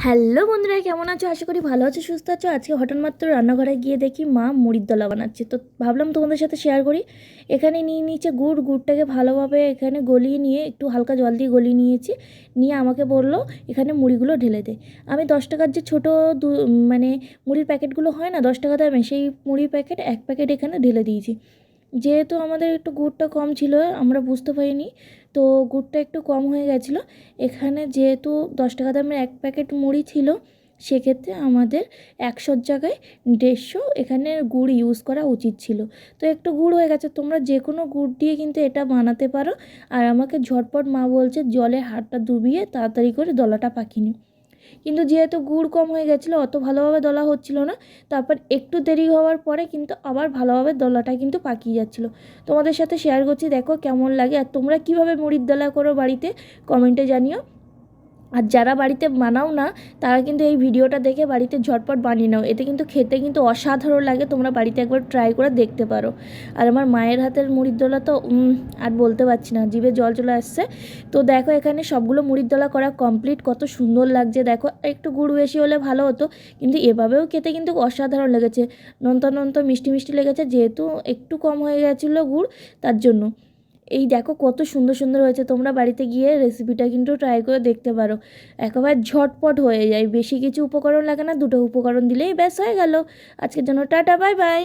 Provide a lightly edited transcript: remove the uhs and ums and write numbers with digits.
Hello বন্ধুরা, কেমন আছো? আশা করি ভালো আছো, সুস্থ আছো। আজকে হঠাৎ মাত্র রান্নাঘরে গিয়ে দেখি মা মুড়ির দলা বানাচ্ছে, তো ভাবলাম তোমাদের সাথে শেয়ার করি। এখানে নিয়ে নিয়েছে গুড়টাকে ভালোভাবে এখানে গলিয়ে নিয়ে একটু হালকা জল দিয়ে গলিয়ে নিয়েছি। নিয়ে আমাকে বললো এখানে মুড়িগুলো ঢেলে দে। আমি 10 টাকার যে ছোটো মানে মুড়ির প্যাকেটগুলো হয় না, 10 টাকা দামে, সেই মুড়ির প্যাকেট এক প্যাকেট এখানে ঢেলে দিয়েছি। যেহেতু আমাদের একটু গুড়টা কম ছিল, আমরা বুঝতে পারিনি, তো গুড়টা একটু কম হয়ে গেছিলো। এখানে যেহেতু 10 টাকা দামের এক প্যাকেট মুড়ি ছিল, সেক্ষেত্রে আমাদের 100 জায়গায় 150 এখানে গুড় ইউজ করা উচিত ছিল। তো একটু গুড় হয়ে গেছে, তোমরা যে কোনো গুড় দিয়ে কিন্তু এটা বানাতে পারো। আর আমাকে ঝটপট মা বলছে জলে হাতটা ডুবিয়ে তাড়াতাড়ি করে দলাটা পাকিয়ে নিও। কিন্তু যেহেতু গুড় কম হয়ে গেছিলো, অত ভালোভাবে দলা হচ্ছিল না। তারপর একটু দেরি হওয়ার পরে কিন্তু আবার ভালোভাবে দলাটা কিন্তু পাকিয়ে যাচ্ছিলো। তোমাদের সাথে শেয়ার করছি, দেখো কেমন লাগে। আর তোমরা কীভাবে মুড়ির দলা করো বাড়িতে, কমেন্টে জানিও। আর যারা বাড়িতে বানাও না, তারা কিন্তু এই ভিডিওটা দেখে বাড়িতে ঝটপট বানিয়ে নাও। এতে কিন্তু খেতে কিন্তু অসাধারণ লাগে, তোমরা বাড়িতে একবার ট্রাই করে দেখতে পারো। আর আমার মায়ের হাতের মুড়ির দলা তো আর বলতে পারছি না, জিভে জল চলে আসছে। তো দেখো এখানে সবগুলো মুড়ির দলা করা কমপ্লিট, কত সুন্দর লাগছে দেখো। একটু গুড় বেশি হলে ভালো হতো, কিন্তু এভাবেও খেতে কিন্তু অসাধারণ লেগেছে। নোনতা নোনতা মিষ্টি মিষ্টি লেগেছে, যেহেতু একটু কম হয়ে গেছিলো গুড়, তার জন্য। এই দেখো কত সুন্দর সুন্দর হয়েছে, তোমরা বাড়িতে গিয়ে রেসিপিটা কিন্তু ট্রাই করে দেখতে পারো। একেবারে ঝটপট হয়ে যায়, বেশি কিছু উপকরণ লাগে না, দুটো উপকরণ দিলেই ব্যাস হয়ে গেল। আজকের জন্য টাটা, বাই বাই।